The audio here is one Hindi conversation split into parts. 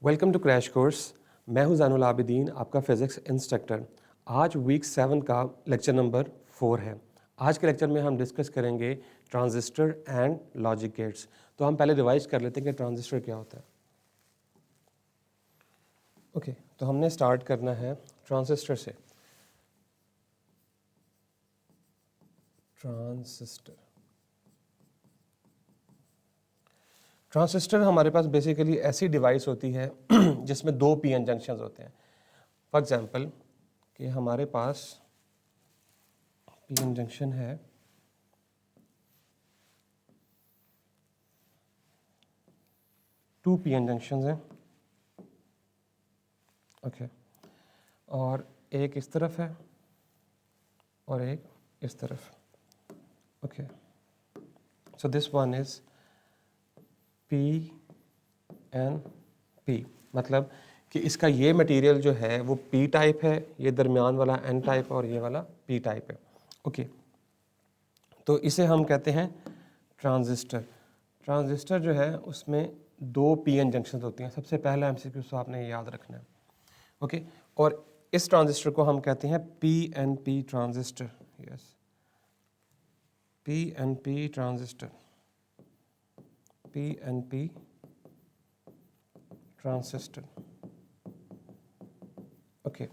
Welcome to crash course. मैं हूं ज़ैनुल आबिदीन, आपका फिज़िक्स इंस्ट्रक्टर। आज वीक 7 का लेक्चर नंबर 4 है। आज के लेक्चर में हम डिस्कस करेंगे ट्रांजिस्टर एंड लॉजिक गेट्स। तो हम पहले रिवाइज कर लेते हैं कि ट्रांजिस्टर क्या होता है। ओके, तो हमने स्टार्ट करना है ट्रांजिस्टर से। ट्रांजिस्टर हमारे पास बेसिकली ऐसी डिवाइस होती है जिसमें दो पीएन जंक्शंस होते हैं। फॉर एग्जांपल कि हमारे पास पीएन जंक्शन है, टू पीएन जंक्शंस हैं। ओके, और एक इस तरफ है और एक इस तरफ। Okay, so this one is P N P, मतलब कि इसका ये मटेरियल जो है वो पी टाइप है, ये दरमियान वाला एन टाइप और ये वाला पी टाइप है। ओके, तो इसे हम कहते हैं ट्रांजिस्टर। ट्रांजिस्टर जो है उसमें दो पीएन जंक्शन होती हैं। सबसे पहला एमसीक्यू तो आपने ये याद रखना है। ओके, और इस ट्रांजिस्टर को हम कहते हैं PNP transistor. Yes, PNP transistor, PNP transistor. Okay,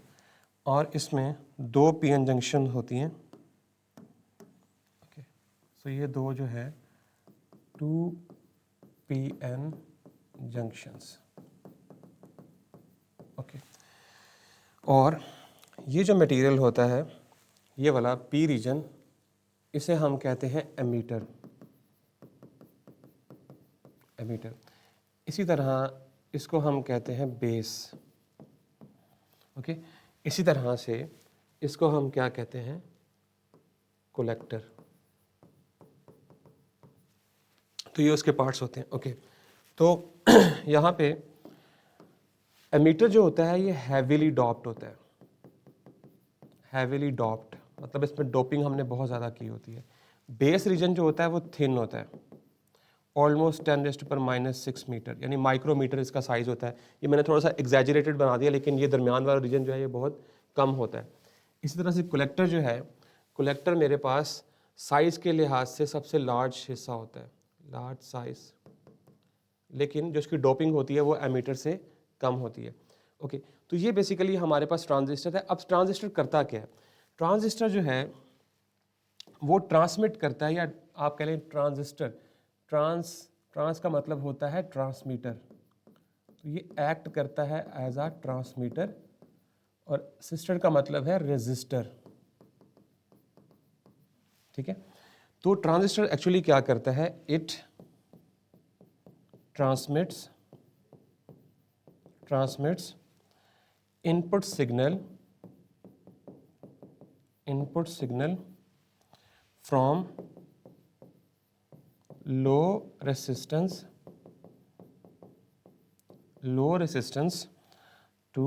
और इसमें दो पीएन जंक्शन होती हैं। ओके, सो ये दो जो है टू पीएन जंक्शंस। ओके, और ये जो मटेरियल होता है, ये वाला पी रीजन, इसे हम कहते हैं एमीटर। एमीटर। इसी तरह इसको हम कहते हैं बेस। ओके, इसी तरह से इसको हम क्या कहते हैं, कलेक्टर। तो ये उसके पार्ट्स होते हैं। ओके, तो यहाँ पे एमीटर जो होता है ये हैवीली डॉप्ड होता है। हैवीली डॉप्ड मतलब इसमें डोपिंग हमने बहुत ज़्यादा की होती है। बेस रीजन जो होता है वो थिन होता है, ऑलमोस्ट 10⁻⁻⁶ मीटर, यानी माइक्रोमीटर इसका साइज होता है। ये मैंने थोड़ा सा एग्जैजरेटेड बना दिया, लेकिन ये दरमियान वाला रीजन जो है ये बहुत कम होता है। इसी तरह से कलेक्टर जो है, कलेक्टर मेरे पास साइज के लिहाज से सबसे लार्ज हिस्सा होता है, लार्ज साइज, लेकिन जो इसकी डोपिंग होती है वो एमीटर से कम होती है। ओके, तो ये बेसिकली हमारे पास ट्रांजिस्टर है। अब ट्रांजिस्टर करता क्या है? ट्रांजिस्टर जो है वो ट्रांसमिट करता है, या आप कह लें ट्रांजिस्टर, ट्रांस का मतलब होता है ट्रांसमीटर। तो ये एक्ट करता है एज अ ट्रांसमीटर, और सिस्टर का मतलब है रेजिस्टर। ठीक है, तो ट्रांजिस्टर एक्चुअली क्या करता है, it transmits input signal from low resistance to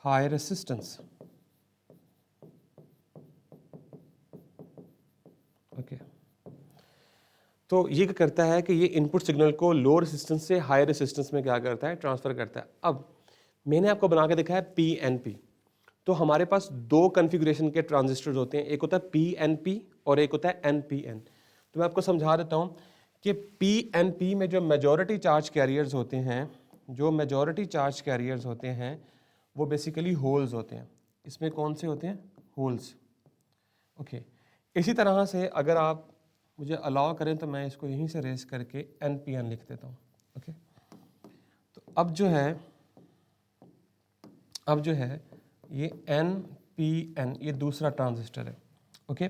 high resistance. Okay, तो ये क्या करता है कि ये इनपुट सिग्नल को लो रेसिस्टेंस से हाई रेसिस्टेंस में क्या करता है, ट्रांसफर करता है। अब मैंने आपको बना के दिखाया पीएनपी। तो हमारे पास दो कॉन्फ़िगरेशन के ट्रांजिस्टर्स होते हैं, एक होता है पीएनपी और एक होता है एनपीएन। तो मैं आपको समझा देता हूँ कि पीएनपी में जो मेजॉरिटी चार्ज कैरियर्स होते हैं, वो बेसिकली होल्स होते हैं। इसमें कौन से होते हैं? होल्स। ओके, इसी तरह से अगर आप मुझे अलाउ करें तो मैं इसको यहीं से रेस करके एनपीएन लिख देता हूँ। ओके, तो अब जो है ये एनपीएन, ये दूसरा ट्रांजिस्टर है। ओके,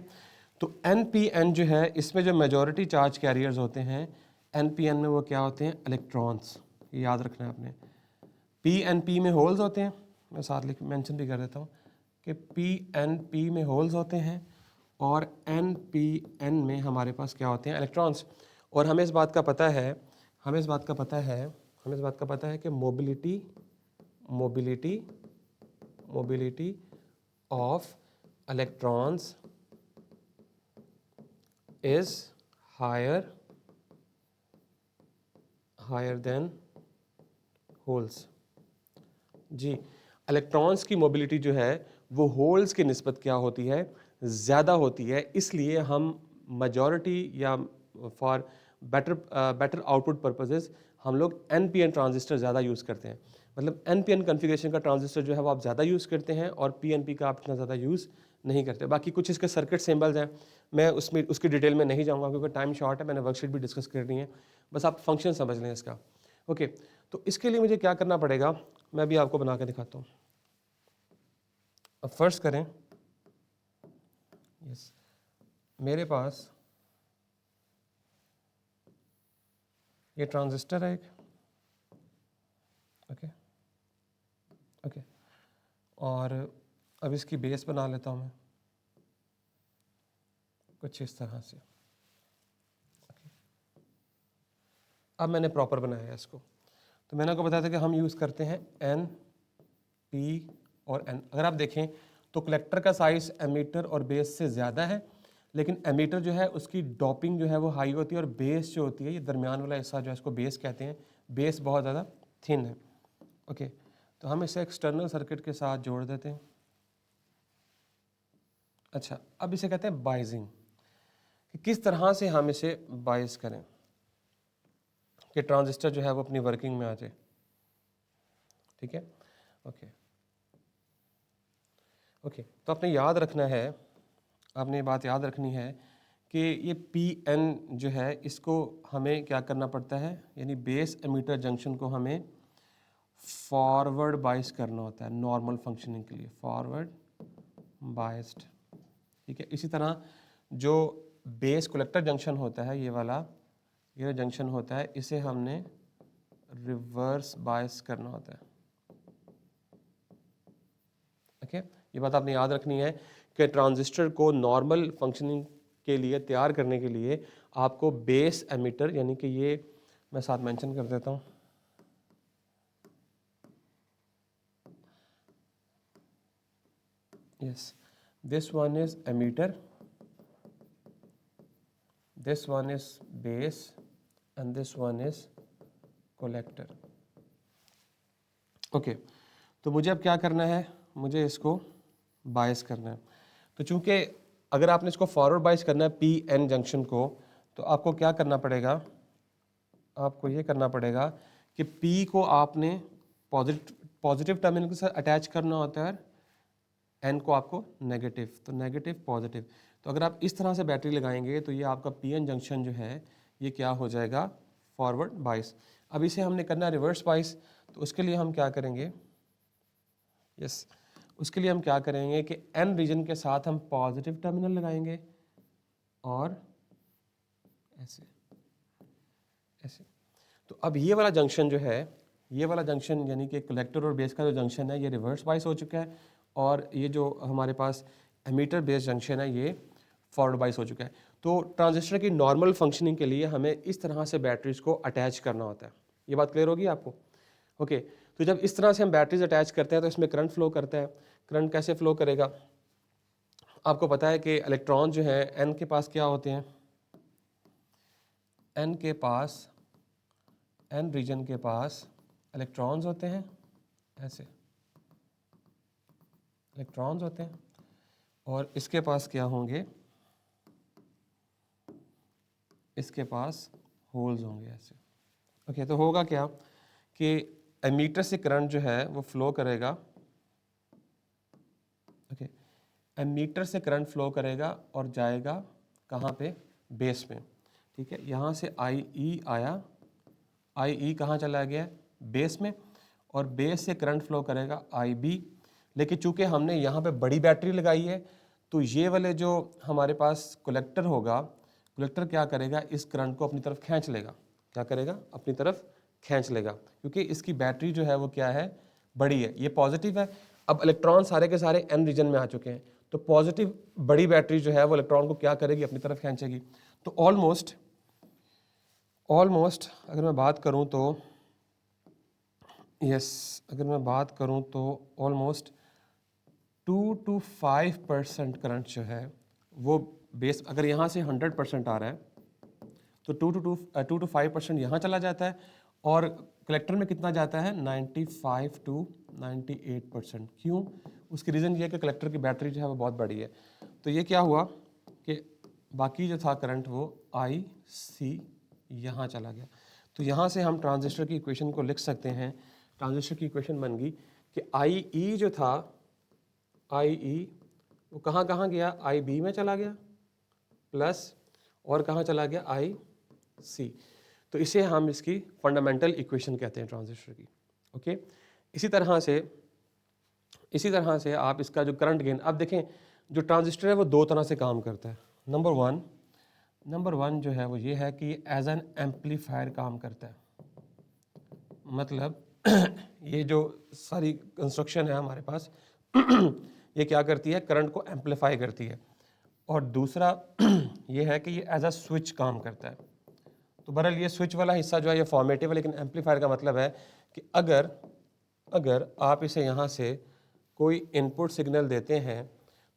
तो एनपीएन जो है, इसमें जो मेजॉरिटी चार्ज कैरियर्स होते हैं एनपीएन में, वो क्या होते हैं? इलेक्ट्रॉन्स। ये याद रखना है आपने। पीएनपी में होल्स होते हैं, मैं साथ लिख मेंशन भी कर देता हूँ कि पीएनपी में होल्स होते हैं और एनपीएन में हमारे पास क्या होते हैं? इलेक्ट्रॉन्स। और हमें इस बात का पता है कि mobility of electrons is higher than holes. जी, इलेक्ट्रॉन्स की मोबिलिटी जो है वो होल्स की निस्बत क्या होती है, ज़्यादा होती है। इसलिए हम मेजॉरिटी या फॉर बेटर आउटपुट पर्पसेस हम लोग NPN ट्रांजिस्टर ज़्यादा यूज़ करते हैं। मतलब NPN कॉन्फ़िगरेशन का ट्रांजिस्टर जो है वो आप ज़्यादा यूज़ करते हैं और PNP का आप इतना ज़्यादा यूज़ नहीं करते। बाकी कुछ इसके सर्किट सिंबल्स हैं, मैं उसमें उसकी डिटेल में नहीं जाऊँगा क्योंकि टाइम शॉर्ट है, मैंने वर्कशीट भी डिस्कस करनी है, बस आप फंक्शन समझ लें इसका। ओके, तो इसके लिए मुझे क्या करना पड़ेगा, मैं भी आपको बना के दिखाता हूँ। अब फर्स्ट करें, यस, मेरे पास ये ट्रांजिस्टर है एक, ओके ओके, और अब इसकी बेस बना लेता हूँ मैं कुछ इस तरह से। ओके, अब मैंने प्रॉपर बनाया है इसको। तो मैंने आपको बताया था कि हम यूज़ करते हैं N, P और N। अगर आप देखें तो कलेक्टर का साइज़ एमीटर और बेस से ज़्यादा है, लेकिन एमीटर जो है उसकी डॉपिंग जो है वो हाई होती है, और बेस जो होती है, ये दरमियान वाला हिस्सा जो है इसको बेस कहते हैं, बेस बहुत ज़्यादा थिन है। ओके, तो हम इसे एक्सटर्नल सर्किट के साथ जोड़ देते हैं। अच्छा, अब इसे कहते हैं बाइजिंग, कि किस तरह से हम इसे बाइस करें कि ट्रांजिस्टर जो है वो अपनी वर्किंग में आ जाए। ठीक है, ओके ओके, तो आपने याद रखना है, आपने ये बात याद रखनी है कि ये PN जो है इसको हमें क्या करना पड़ता है, यानी बेस एमीटर जंक्शन को हमें फॉरवर्ड बाइस करना होता है नॉर्मल फंक्शनिंग के लिए, फॉरवर्ड बाइस्ड। ठीक है, इसी तरह जो बेस कलेक्टर जंक्शन होता है, ये वाला, ये जंक्शन होता है, इसे हमने रिवर्स बायस करना होता है। ओके, ये बात आपने याद रखनी है कि ट्रांजिस्टर को नॉर्मल फंक्शनिंग के लिए तैयार करने के लिए आपको बेस एमीटर, यानी कि ये मैं साथ मेंशन कर देता हूँ, yes, this one is emitter, this one is base and this one is collector. Okay, तो मुझे अब क्या करना है, मुझे इसको बायस करना है। तो चूंकि अगर आपने इसको फॉरवर्ड बायस करना है PN जंक्शन को, तो आपको क्या करना पड़ेगा, आपको ये करना पड़ेगा कि P को आपने पॉजिटिव टर्मिनल के साथ अटैच करना होता है, N को आपको नेगेटिव, तो नेगेटिव पॉजिटिव। तो अगर आप इस तरह से बैटरी लगाएंगे तो ये आपका PN जंक्शन जो है ये क्या हो जाएगा, फॉरवर्ड बायस। अब इसे हमने करना है रिवर्स बायस, तो उसके लिए हम क्या करेंगे, यस, उसके लिए हम क्या करेंगे कि N रीजन के साथ हम पॉजिटिव टर्मिनल लगाएंगे और ऐसे ऐसे। तो अब ये वाला जंक्शन जो है, ये वाला जंक्शन यानी कि कलेक्टर और बेस का जो जंक्शन है ये रिवर्स बायस हो चुका है, और ये जो हमारे पास एमीटर बेस जंक्शन है ये फॉरवर्ड बायस हो चुका है। तो ट्रांजिस्टर की नॉर्मल फंक्शनिंग के लिए हमें इस तरह से बैटरीज को अटैच करना होता है। ये बात क्लियर होगी आपको? ओके, तो जब इस तरह से हम बैटरीज अटैच करते हैं तो इसमें करंट फ्लो करता है। करंट कैसे फ्लो करेगा, आपको पता है कि इलेक्ट्रॉन जो है एन के पास क्या होते हैं, एन के पास, एन रीजन के पास इलेक्ट्रॉन्स होते हैं, ऐसे इलेक्ट्रॉन्स होते हैं, और इसके पास क्या होंगे, इसके पास होल्स होंगे ऐसे। ओके, तो होगा क्या कि एमीटर से करंट जो है वो फ्लो करेगा, ओके, एमीटर से करंट फ्लो करेगा और जाएगा कहाँ पे, बेस में। ठीक है, यहाँ से IE आया, IE कहाँ चला गया, बेस में, और बेस से करंट फ्लो करेगा IB। लेकिन चूंकि हमने यहाँ पे बड़ी बैटरी लगाई है तो ये वाले जो हमारे पास कलेक्टर होगा, कलेक्टर क्या करेगा, इस करंट को अपनी तरफ खींच लेगा। क्या करेगा, अपनी तरफ खींच लेगा, क्योंकि इसकी बैटरी जो है वो क्या है, बड़ी है, ये पॉजिटिव है। अब इलेक्ट्रॉन सारे के सारे N रीजन में आ चुके हैं, तो पॉजिटिव बड़ी बैटरी जो है वो इलेक्ट्रॉन को क्या करेगी, अपनी तरफ खींचेगी। तो ऑलमोस्ट अगर मैं बात करूं तो अगर मैं बात करूं तो ऑलमोस्ट 2 to 5% करंट जो है वो बेस, अगर यहाँ से 100% आ रहा है तो 2 to 5% यहाँ चला जाता है, और कलेक्टर में कितना जाता है 95 to 98%। क्यों? उसकी रीज़न ये है कि कलेक्टर की बैटरी जो है वो बहुत बड़ी है। तो ये क्या हुआ कि बाकी जो था करंट वो आई सी यहाँ चला गया। तो यहाँ से हम ट्रांजिस्टर की इक्वेशन को लिख सकते हैं। ट्रांजिस्टर की इक्वेशन बन गई कि आई ई जो था, आई ई वो कहाँ कहाँ गया, आई बी में चला गया प्लस और कहाँ चला गया, आई सी। तो इसे हम इसकी फंडामेंटल इक्वेशन कहते हैं ट्रांजिस्टर की। ओके, इसी तरह से आप इसका जो करंट गेन, अब देखें जो ट्रांजिस्टर है वो दो तरह से काम करता है। नंबर वन जो है वो ये है कि एज एन एम्पलीफायर काम करता है। मतलब ये जो सारी कंस्ट्रक्शन है हमारे पास ये क्या करती है, करंट को एम्पलीफाई करती है। और दूसरा ये है कि ये एज अ स्विच काम करता है। तो बहरहाल ये स्विच वाला हिस्सा जो है ये फॉर्मेटिव है, लेकिन एम्पलीफायर का मतलब है कि अगर आप इसे यहाँ से कोई इनपुट सिग्नल देते हैं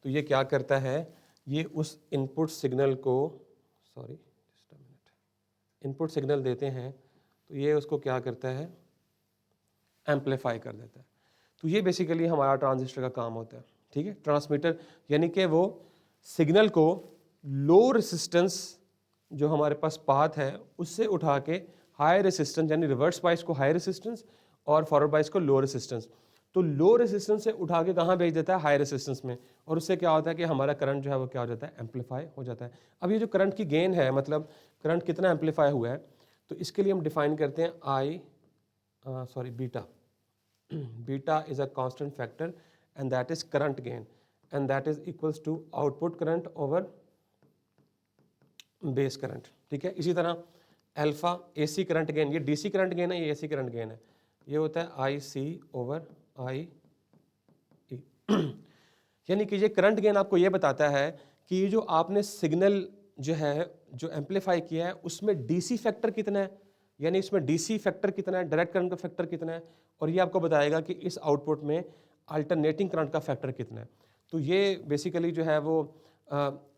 तो ये क्या करता है, ये उस इनपुट सिग्नल को इनपुट सिग्नल देते हैं तो ये उसको क्या करता है, एम्पलीफाई कर देता है। तो ये बेसिकली हमारा ट्रांजिस्टर का काम होता है। ठीक है, ट्रांसमीटर यानी कि वो सिग्नल को लो रेसिस्टेंस जो हमारे पास पाथ है उससे उठा के हाई रेसिस्टेंस, यानी रिवर्स बाइस को हाई रेसिस्टेंस और फॉरवर्ड बाइस को लो रेसिस्टेंस, तो लो रेसिस्टेंस से उठा के कहाँ भेज देता है, हाई रेसिस्टेंस में। और उससे क्या होता है कि हमारा करंट जो है वो क्या हो जाता है, एम्पलीफाई हो जाता है। अब ये जो करंट की गेन है, मतलब करंट कितना एम्पलीफाई हुआ है, तो इसके लिए हम डिफाइन करते हैं beta. Beta is a constant factor and that is current gain and that is equals to output current over base current. ठीक है, इसी तरह अल्फा एसी करंट गेन, ये डीसी करंट गेन है, ये एसी करंट गेन है, ये होता है आई सी ओवर आई ई। यानी कि ये करंट गेन आपको ये बताता है कि ये जो आपने सिग्नल जो है जो एम्पलीफाई किया है उसमें डीसी फैक्टर कितना है, यानी इसमें डीसी फैक्टर कितना है, डायरेक्ट करंट का फैक्टर कितना है, और ये आपको बताएगा कि इस आउटपुट में अल्टरनेटिंग करंट का फैक्टर कितना है। तो ये बेसिकली जो है वो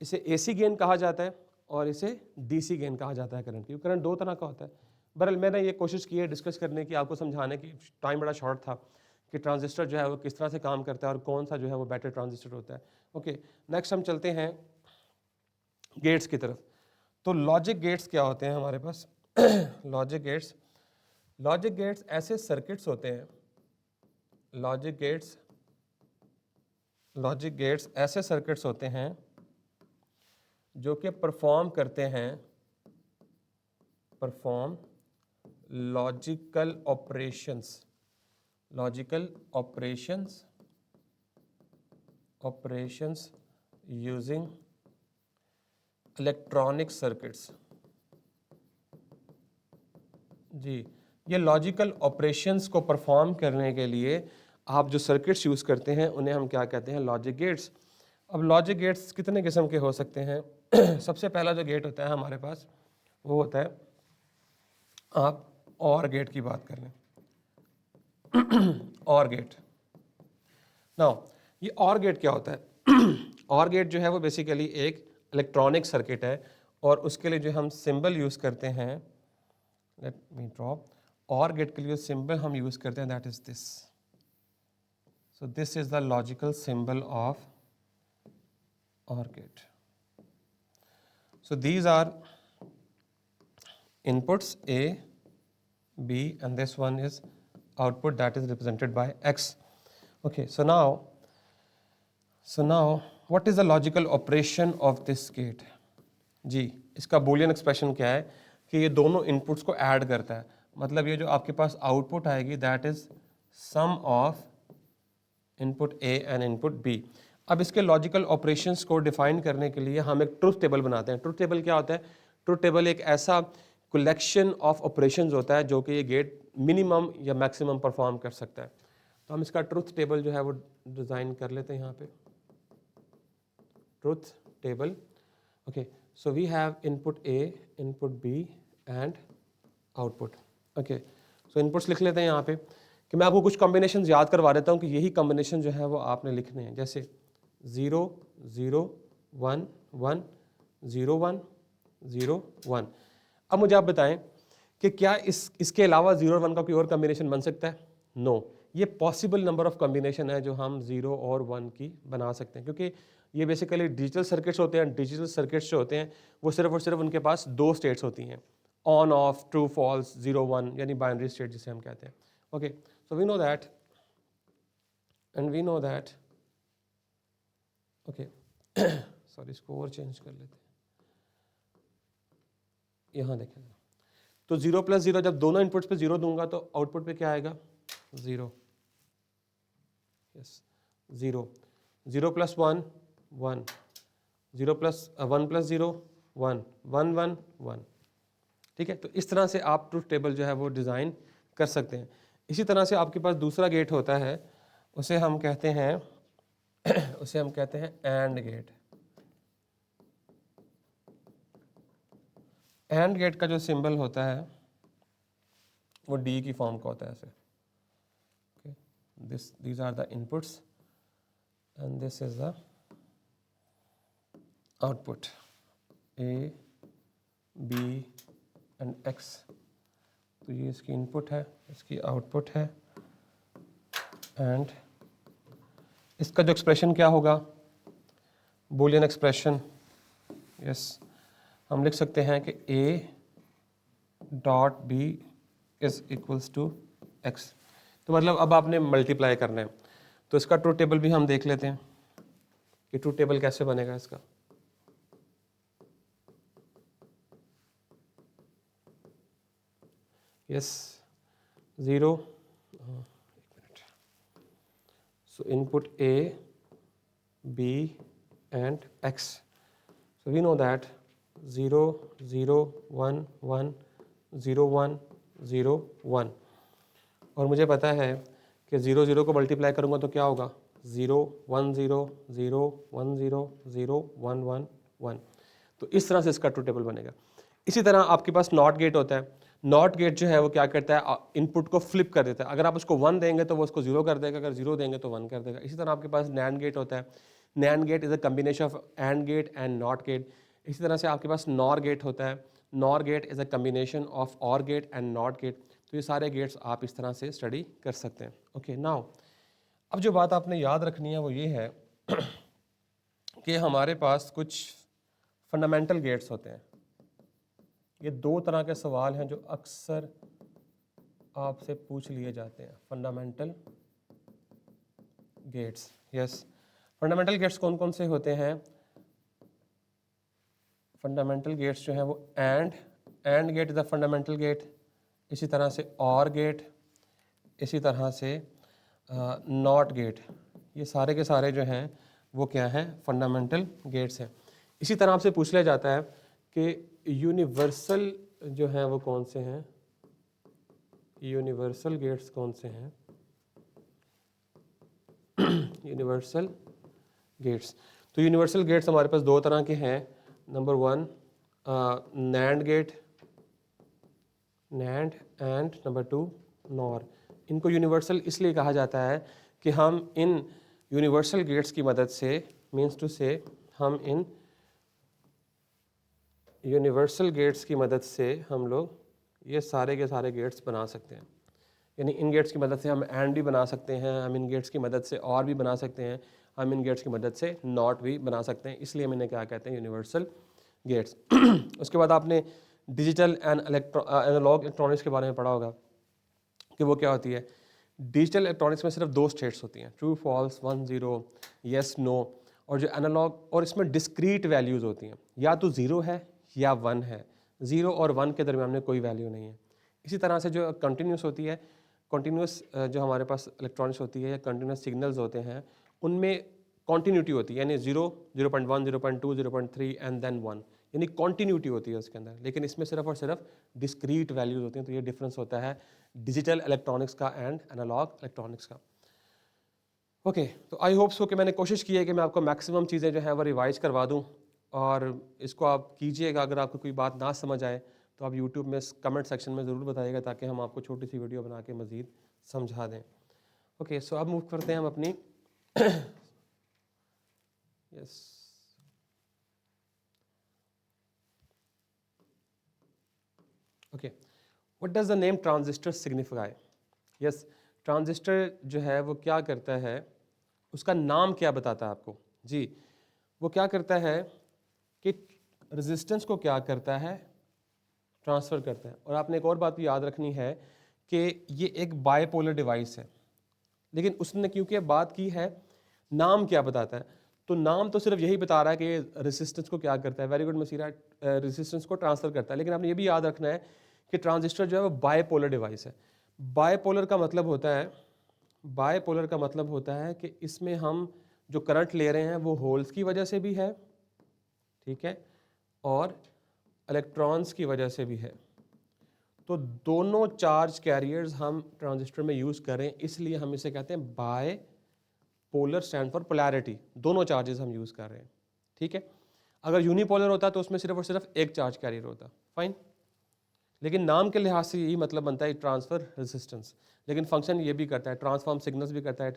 इसे एसी गेन कहा जाता है और इसे डीसी गेन कहा जाता है करंट की। करंट दो तरह का होता है। बहरहाल मैंने ये कोशिश की है डिस्कस करने की, आपको समझाने की, टाइम बड़ा शॉर्ट था कि ट्रांजिस्टर जो है वो किस तरह से काम करता है और कौन सा जो है वो बेटर ट्रांजिस्टर होता है। ओके, नेक्स्ट हम चलते हैं गेट्स की तरफ। तो लॉजिक गेट्स क्या होते हैं हमारे पास? लॉजिक गेट्स ऐसे सर्किट्स होते हैं, लॉजिक गेट्स ऐसे सर्किट्स होते हैं जो कि perform logical operations using electronic circuits. जी, ये लॉजिकल ऑपरेशंस को परफॉर्म करने के लिए आप जो सर्किट्स यूज़ करते हैं उन्हें हम क्या कहते हैं, लॉजिक गेट्स। अब लॉजिक गेट्स कितने किस्म के हो सकते हैं? सबसे पहला जो गेट होता है हमारे पास वो होता है, आप और गेट की बात कर लें, और गेट। नाउ ये और गेट क्या होता है? और गेट जो है वो बेसिकली एक इलेक्ट्रॉनिक सर्किट है और उसके लिए जो हम सिंबल यूज़ करते हैं, let me drop, OR gate के लिए सिंबल हम यूज़ करते हैं, that is this. So this is the logical symbol of OR gate. So these are inputs A, B and this one is output that is represented by X. Okay, so now what is the logical operation of this gate? जी, इसका बूलियन एक्सप्रेशन क्या है कि ये दोनों इनपुट्स को ऐड करता है। मतलब ये जो आपके पास आउटपुट आएगी that is sum of input A and input B। अब इसके लॉजिकल ऑपरेशंस को डिफाइन करने के लिए हम एक ट्रुथ टेबल बनाते हैं। ट्रुथ टेबल क्या होता है? ट्रुथ टेबल एक ऐसा कलेक्शन ऑफ ऑपरेशंस होता है जो कि ये गेट मिनिमम या मैक्सिमम परफॉर्म कर सकता है। तो हम इसका ट्रुथ टेबल जो है वो डिज़ाइन कर लेते हैं यहाँ पे, truth table. Okay, so we have input A, input B and output. Okay, so inputs लिख लेते हैं यहाँ पे कि मैं आपको कुछ कॉम्बिनेशन याद करवा देता हूँ कि यही कॉम्बिनेशन जो है वो आपने लिखने हैं, जैसे 0 0 1 1 0 1 0 1। अब मुझे आप बताएं कि क्या इसके अलावा 0 और 1 का कोई और कम्बिनेशन बन सकता है? नो, ये पॉसिबल नंबर ऑफ कम्बिनेशन है जो हम 0 और 1 की बना सकते हैं, क्योंकि ये बेसिकली डिजिटल सर्किट्स होते हैं। डिजिटल सर्किट्स जो होते हैं वो सिर्फ और सिर्फ उनके पास 2 स्टेट्स होती हैं, ऑन ऑफ, ट्रू फॉल्स, 0 1, यानी बाइनरी स्टेट जिसे हम कहते हैं। Okay, so we know that and we know that okay sorry, इसको और चेंज कर लेते हैं। यहाँ देखें, तो 0 + 0, जब दोनों इनपुट्स पे 0 दूंगा तो आउटपुट पे क्या आएगा? 0, यस 0, 0 + 1 1, 0 + 1 + 0 1, 1 1 1। ठीक है, तो इस तरह से आप ट्रुथ टेबल जो है वो डिज़ाइन कर सकते हैं। इसी तरह से आपके पास दूसरा गेट होता है, उसे हम कहते हैं एंड गेट। एंड गेट का जो सिंबल होता है वो डी की फॉर्म का होता है ऐसे। Okay, these are the inputs and this is the output, A, B and X। तो ये इसकी इनपुट है, इसकी आउटपुट है, एंड इसका जो एक्सप्रेशन क्या होगा? Boolean expression. यस, हम लिख सकते हैं कि A.B is equals to X। तो मतलब अब आपने मल्टीप्लाई करना है, तो इसका ट्रूथ टेबल भी हम देख लेते हैं कि ट्रूथ टेबल कैसे बनेगा इसका। यस, 0, एक minute, so input A, B and X, so we know that 0 0 1 1 0 1 0 1, और मुझे पता है कि 0 0 को मल्टीप्लाई करूंगा तो क्या होगा? 0 1 0 0 1 0 0 1 1 1। तो इस तरह से इसका ट्रूथ टेबल बनेगा। इसी तरह आपके पास नॉट गेट होता है। नॉट गेट जो है वो क्या करता है? इनपुट को फ्लिप कर देता है। अगर आप उसको 1 देंगे तो वो उसको 0 कर देगा, अगर 0 देंगे तो 1 कर देगा। इसी तरह आपके पास नैंड गेट होता है। NAND gate is a combination of AND gate and NOT gate. इसी तरह से आपके पास नॉर गेट होता है। NOR gate is a combination of OR gate and NOT gate. तो ये सारे गेट्स आप इस तरह से स्टडी कर सकते हैं। ओके, नाउ अब जो बात आपने याद रखनी है वो ये है कि हमारे पास कुछ फंडामेंटल गेट्स होते हैं। ये 2 तरह के सवाल हैं जो अक्सर आपसे पूछ लिए जाते हैं। Fundamental gates, yes, fundamental gates कौन कौन से होते हैं? फंडामेंटल गेट्स जो है वो AND gate is the fundamental gate, इसी तरह से और गेट, इसी तरह से नॉट गेट। ये सारे के सारे जो हैं वो क्या हैं? फंडामेंटल गेट्स हैं। इसी तरह आपसे पूछ लिया जाता है कि यूनिवर्सल जो हैं वो कौन से हैं? यूनिवर्सल गेट्स कौन से हैं? यूनिवर्सल गेट्स, तो यूनिवर्सल गेट्स हमारे पास 2 तरह के हैं। Number 1 NAND gate, NAND, and number 2 NOR. इनको यूनिवर्सल इसलिए कहा जाता है कि हम इन यूनिवर्सल गेट्स की मदद से, मीन्स टू से, हम इन यूनिवर्सल गेट्स की मदद से हम लोग ये सारे के सारे गेट्स बना सकते हैं। यानी इन गेट्स की मदद से हम एंड भी बना सकते हैं, हम इन गेट्स की मदद से और भी बना सकते हैं, हम इन गेट्स की मदद से नॉट भी बना सकते हैं। इसलिए मैंने क्या कहते हैं? Universal gates. उसके बाद आपने डिजिटल एंड एनालॉग इलेक्ट्रॉनिक्स के बारे में पढ़ा होगा कि वो क्या होती है। डिजिटल इलेक्ट्रॉनिक्स में सिर्फ 2 स्टेट्स होती हैं, ट्रू फॉल्स, 1 0, येस नो। और जो एनालॉग, और इसमें डिस्क्रीट वैल्यूज़ होती हैं, या तो 0 है या 1 है। 0 और 1 के दरमियान में कोई वैल्यू नहीं है। इसी तरह से जो कंटिन्यूस होती है, कंटिन्यूस जो हमारे पास इलेक्ट्रॉनिक्स होती है या कंटिन्यूस सिग्नल्स होते हैं, उनमें कॉन्टीन्यूटी होती है, यानी 0 0.1 0.2 0.3 एंड देन 1, यानी कॉन्टीन्यूटी होती है उसके अंदर। लेकिन इसमें सिर्फ और सिर्फ डिस्क्रीट वैल्यूज होती हैं। तो ये डिफरेंस होता है डिजिटल इलेक्ट्रॉनिक्स का एंड एनालॉग इलेक्ट्रॉनिक्स का। ओके, तो आई होप सो कि मैंने कोशिश की है कि मैं आपको मैक्सिमम चीज़ें जो है वो रिवाइज करवा दूँ, और इसको आप कीजिएगा। अगर आपको कोई बात ना समझ आए तो आप यूट्यूब में कमेंट सेक्शन में ज़रूर बताइएगा, ताकि हम आपको छोटी सी वीडियो बना के मज़ीद समझा दें। ओके, सो अब मूव करते हैं हम अपनी yes okay, what does the name transistor signify? Yes, transistor जो है वो क्या करता है, उसका नाम क्या बताता है आपको? जी, वो क्या करता है कि रेजिस्टेंस को क्या करता है, ट्रांसफ़र करता है। और आपने एक और बात भी याद रखनी है कि ये एक बायपोलर डिवाइस है, लेकिन उसने क्योंकि बात की है नाम क्या बताता है, तो नाम तो सिर्फ यही बता रहा है कि रेजिस्टेंस को क्या करता है। वेरी गुड मसीरा, रेजिस्टेंस को ट्रांसफ़र करता है, लेकिन आपने ये भी याद रखना है कि ट्रांजिस्टर जो है वो बायपोलर डिवाइस है। बायपोलर का मतलब होता है, बायपोलर का मतलब होता है कि इसमें हम जो करंट ले रहे हैं वो होल्स की वजह से भी है, ठीक है, और इलेक्ट्रॉन्स की वजह से भी है। तो दोनों चार्ज कैरियर्स हम ट्रांजिस्टर में यूज़ करें, इसलिए हम इसे कहते हैं bipolar, stand for polarity, दोनों चार्जेस हम यूज़ कर रहे हैं, ठीक है। अगर यूनिपोलर होता तो उसमें सिर्फ और सिर्फ एक चार्ज कैरियर होता, फाइन। लेकिन नाम के लिहाज से यही मतलब बनता है ट्रांसफ़र रेजिस्टेंस, लेकिन फंक्शन ये भी करता है, ट्रांसफॉर्म सिग्नल्स भी करता है।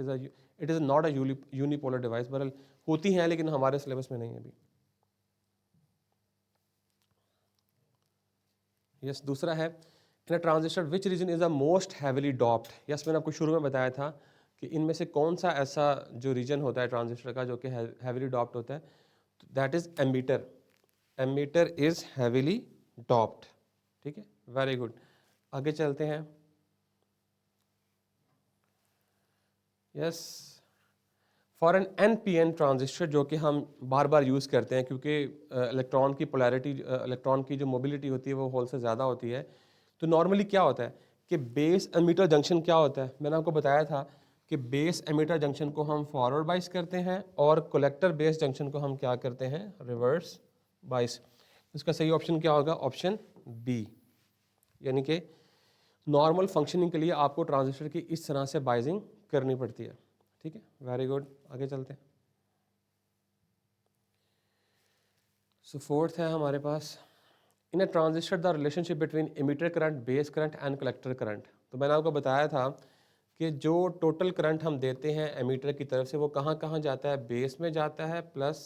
It is not a unipolar device, बहरहाल होती हैं लेकिन हमारे सिलेबस में नहीं है अभी। यस, दूसरा है in a transistor which region is the most heavily doped. Yes, मैंने आपको शुरू में बताया था कि इनमें से कौन सा ऐसा जो रीजन होता है ट्रांजिस्टर का जो कि हैविली डॉप्ड होता है, that is emitter. Emitter is heavily doped, ठीक है, वेरी गुड। आगे चलते हैं। Yes, for an NPN transistor, जो कि हम बार बार यूज़ करते हैं क्योंकि इलेक्ट्रॉन की पोलैरिटी, इलेक्ट्रॉन की जो मोबिलिटी होती है वो होल से ज़्यादा होती है। तो नॉर्मली क्या होता है कि बेस एमीटर जंक्शन क्या होता है, मैंने आपको बताया था कि बेस एमीटर जंक्शन को हम फॉरवर्ड बाइस करते हैं और कलेक्टर बेस जंक्शन को हम क्या करते हैं, रिवर्स बाइस। इसका सही ऑप्शन क्या होगा, ऑप्शन बी, यानी कि नॉर्मल फंक्शनिंग के लिए आपको ट्रांजिस्टर की इस तरह से बाइजिंग करनी पड़ती है, ठीक है, वेरी गुड। आगे चलते हैं। सो फोर्थ है हमारे पास, in a transistor the relationship between emitter current, base current and collector current. तो मैंने आपको बताया था कि जो टोटल करंट हम देते हैं एमिटर की तरफ से वो कहाँ कहाँ जाता है, बेस में जाता है प्लस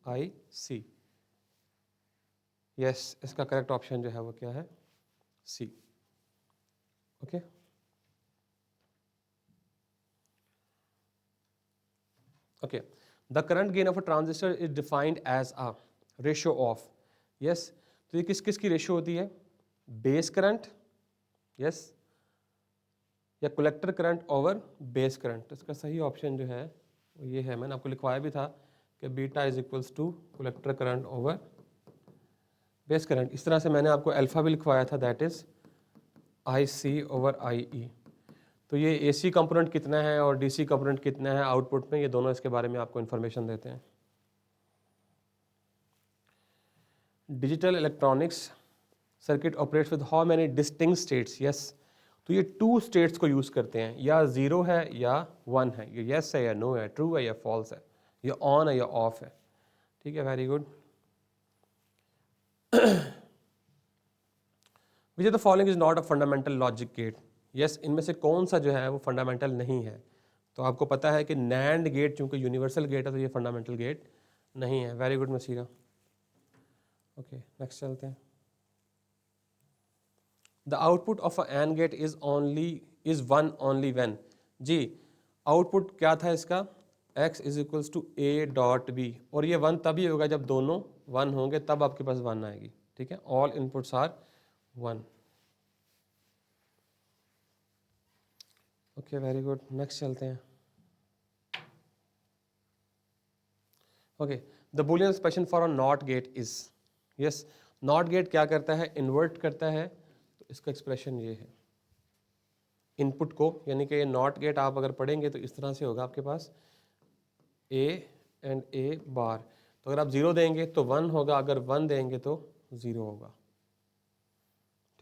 IC। यस, इसका करेक्ट ऑप्शन जो है वो क्या है, सी, okay. Okay, the current gain of a transistor is defined as a ratio of, yes, तो ये किस किस की रेशियो होती है, बेस करंट, यस, या collector current over base current. इसका सही ऑप्शन जो है वो ये है, मैंने आपको लिखवाया भी था कि beta is equals to collector current over base current. इस तरह से मैंने आपको अल्फा भी लिखवाया था, that is IC over IE। तो ये AC कंपोनेंट कितना है और DC कंपोनेंट कितना है आउटपुट में, ये दोनों इसके बारे में आपको इन्फॉर्मेशन देते हैं। Digital electronics circuit operates with how many distinct states, yes, तो ये 2 स्टेट्स को यूज़ करते हैं, या 0 है या 1 है, ये यस है या नो है, ट्रू है या फॉल्स है, या ऑन है या ऑफ है, ठीक है, very good. Which the following is not a fundamental logic gate. Yes, इनमें से कौन सा जो है वो फंडामेंटल नहीं है। तो आपको पता है कि नैंड गेट चूंकि यूनिवर्सल गेट है तो ये फंडामेंटल गेट नहीं है, very good Masira. Okay, next चलते हैं। The output of a and gate is one only when, जी, आउटपुट क्या था इसका, x is equals to A.B, और ये 1 तभी होगा जब दोनों 1 होंगे, तब आपके पास 1 आएगी, ठीक है, all inputs are 1। Okay, very good, next चलते हैं। Okay, the Boolean expression for a not gate is, yes, not gate क्या करता है, इन्वर्ट करता है, तो इसका एक्सप्रेशन ये है इनपुट को, यानी कि नॉट गेट आप अगर पढ़ेंगे तो इस तरह से होगा आपके पास A एंड A बार। तो अगर आप 0 देंगे तो 1 होगा, अगर 1 देंगे तो 0 होगा,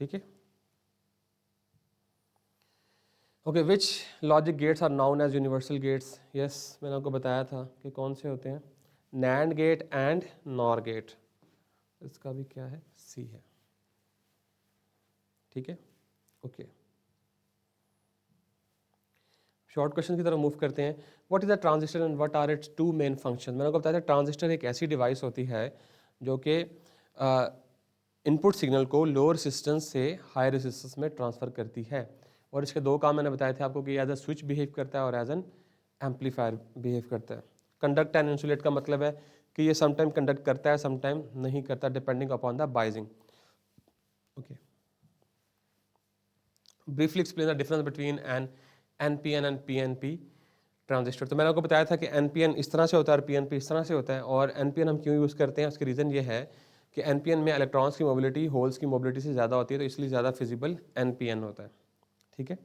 ठीक है। Okay, which logic gates are known as universal gates, yes, मैंने आपको बताया था कि कौन से होते हैं, NAND gate and NOR gate. इसका भी क्या है, सी है, ठीक है, ओके। शॉर्ट क्वेश्चन की तरफ मूव करते हैं। What is a transistor and what are its 2 main function. मैंने आपको बताया था ट्रांजिस्टर एक ऐसी डिवाइस होती है जो कि इनपुट सिग्नल को लो रेजिस्टेंस से हाई रेजिस्टेंस में ट्रांसफ़र करती है। और इसके दो काम मैंने बताए थे आपको कि एज अ स्विच बिहेव करता है और एज एन एम्पलीफायर बिहेव करता है। कंडक्ट एंड इंसुलेट का मतलब है कि ये समटाइम कंडक्ट करता है, समटाइम नहीं करता, depending upon the biasing. Okay, briefly explain the difference between an NPN and PNP transistor. तो मैंने आपको बताया था कि एनपीएन इस तरह से होता है और पीएनपी इस तरह से होता है। और एनपीएन हम क्यों यूज़ करते हैं, उसकी रीज़न ये है कि एनपीएन में इलेक्ट्रॉन्स की मोबिलिटी होल्स की मोबिलिटी से ज़्यादा होती है, तो इसलिए ज़्यादा फिजिबल एनपीएन होता है। ठीक है,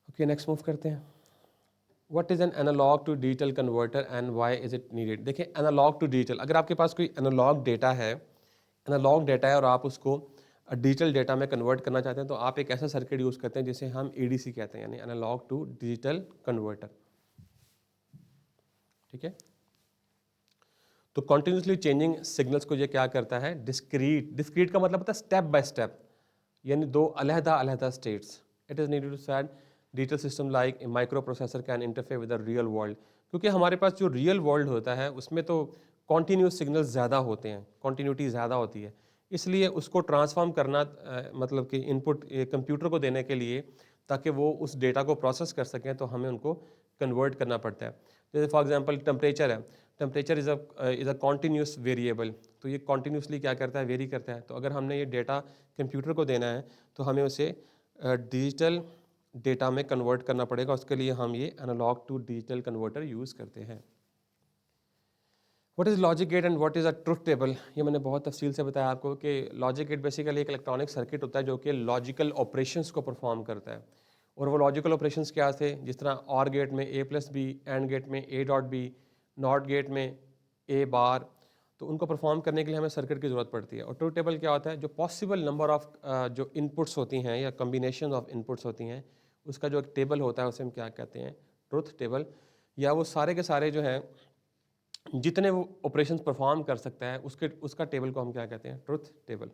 ओके, नेक्स्ट मूव करते हैं। What is an analog to digital converter and why is it needed. देखिए, एनालॉग टू डिजिटल, अगर आपके पास कोई एनालॉग डेटा है और आप उसको डिजिटल डेटा में कन्वर्ट करना चाहते हैं, तो आप एक ऐसा सर्किट यूज़ करते हैं जिसे हम एडीसी कहते हैं, यानी एनालॉग टू डिजिटल कन्वर्टर। ठीक है, तो कॉन्टिन्यूसली चेंजिंग सिग्नल्स को ये क्या करता है, डिस्क्रीट का मतलब होता है स्टेप बाय स्टेप, यानी दो अलहदा states. It is needed to set digital system like a microprocessor can interfere with the real world. क्योंकि हमारे पास जो रियल वर्ल्ड होता है उसमें तो कॉन्टीन्यूस सिग्नल्स ज़्यादा होते हैं, कॉन्टीन्यूटी ज़्यादा होती है, इसलिए उसको ट्रांसफॉर्म करना मतलब कि इनपुट कंप्यूटर को देने के लिए, ताकि वो उस डेटा को प्रोसेस कर सकें, तो हमें उनको कन्वर्ट करना पड़ता है। जैसे फॉर एग्जांपल टेम्परेचर है, temperature is a continuous variable, तो ये कॉन्टीन्यूसली क्या करता है, वेरी करता है। तो अगर हमने ये डेटा कंप्यूटर को देना है तो हमें उसे डिजिटल डेटा में कन्वर्ट करना पड़ेगा, उसके लिए हम ये analog to digital converter use करते हैं। What is logic gate and what is a truth table, ये मैंने बहुत तफसील से बताया आपको कि लॉजिक गेट बेसिकली एक इलेक्ट्रॉनिक सर्किट होता है जो कि लॉजिकल ऑपरेशंस को परफॉर्म करता है। और वो लॉजिकल ऑपरेशंस क्या थे, जिस तरह और गेट में A plus B, and gate में A dot B, not gate में ए बार, तो उनको परफॉर्म करने के लिए हमें सर्किट की ज़रूरत पड़ती है। और ट्रुथ टेबल क्या होता है, जो पॉसिबल नंबर ऑफ जो इनपुट्स होती हैं या कम्बिनेशन ऑफ इनपुट्स होती हैं, उसका जो एक टेबल होता है उसे हम क्या कहते हैं, ट्रुथ टेबल। या वो सारे के सारे जो हैं जितने वो ऑपरेशंस परफॉर्म कर सकता है उसका टेबल को हम क्या कहते हैं, ट्रुथ टेबल।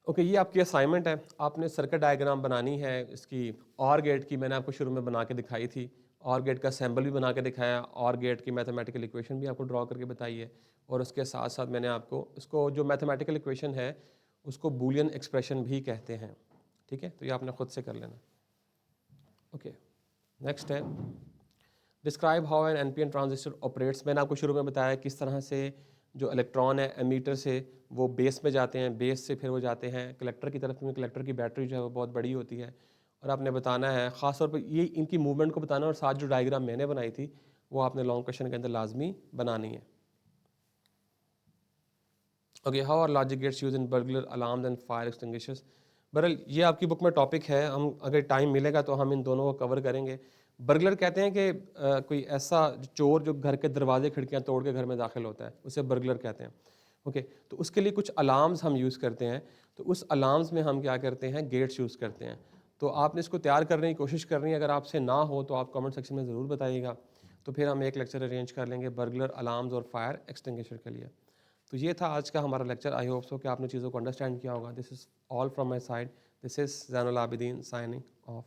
ओके, ये आपकी असाइनमेंट है, आपने सर्किट डायग्राम बनानी है इसकी। और गेट की मैंने आपको शुरू में बना के दिखाई थी, और गेट का सैम्बल भी बना के दिखाया, और गेट की मैथमेटिकल इक्वेशन भी आपको ड्रॉ करके बताई है, और उसके साथ साथ मैंने आपको इसको जो मैथमेटिकल इक्वेशन है उसको बूलियन एक्सप्रेशन भी कहते हैं। ठीक है, तो ये आपने खुद से कर लेना। ओके, नेक्स्ट है describe how an NPN transistor operates. मैंने आपको शुरू में बताया किस तरह से जो इलेक्ट्रॉन है एमीटर से वो बेस में जाते हैं, बेस से फिर वो जाते हैं कलेक्टर की तरफ, क्योंकि कलेक्टर की बैटरी जो है वो बहुत बड़ी होती है, और आपने बताना है ख़ास तौर पर ये इनकी मूवमेंट को बताना, और साथ जो डायग्राम मैंने बनाई थी वो आपने लॉन्ग क्वेश्चन के अंदर लाजमी बनानी है। Okay, how are logic gates use in burglar alarms and fire extinguishers. बहरहाल ये आपकी बुक में टॉपिक है, हम अगर टाइम मिलेगा तो हम इन दोनों को कवर करेंगे। बर्गलर कहते हैं कि कोई ऐसा चोर जो घर के दरवाजे खिड़कियां तोड़ के घर में दाखिल होता है, उसे बर्गलर कहते हैं। ओके, तो उसके लिए कुछ अलार्म्स हम यूज़ करते हैं, तो उस अलार्म्स में हम क्या करते हैं, गेट्स यूज़ करते हैं। तो आपने इसको तैयार करने की कोशिश करनी है, अगर आपसे ना हो तो आप कमेंट सेक्शन में ज़रूर बताइएगा, तो फिर हम एक लेक्चर अरेंज कर लेंगे बर्गलर अलार्म्स और फायर एक्सटिंग्विशर के लिए। तो ये था आज का हमारा लेक्चर। आई होप सो कि आपने चीज़ों को अंडरस्टैंड किया होगा। This is all from my side. This is Zainul Abidin signing off.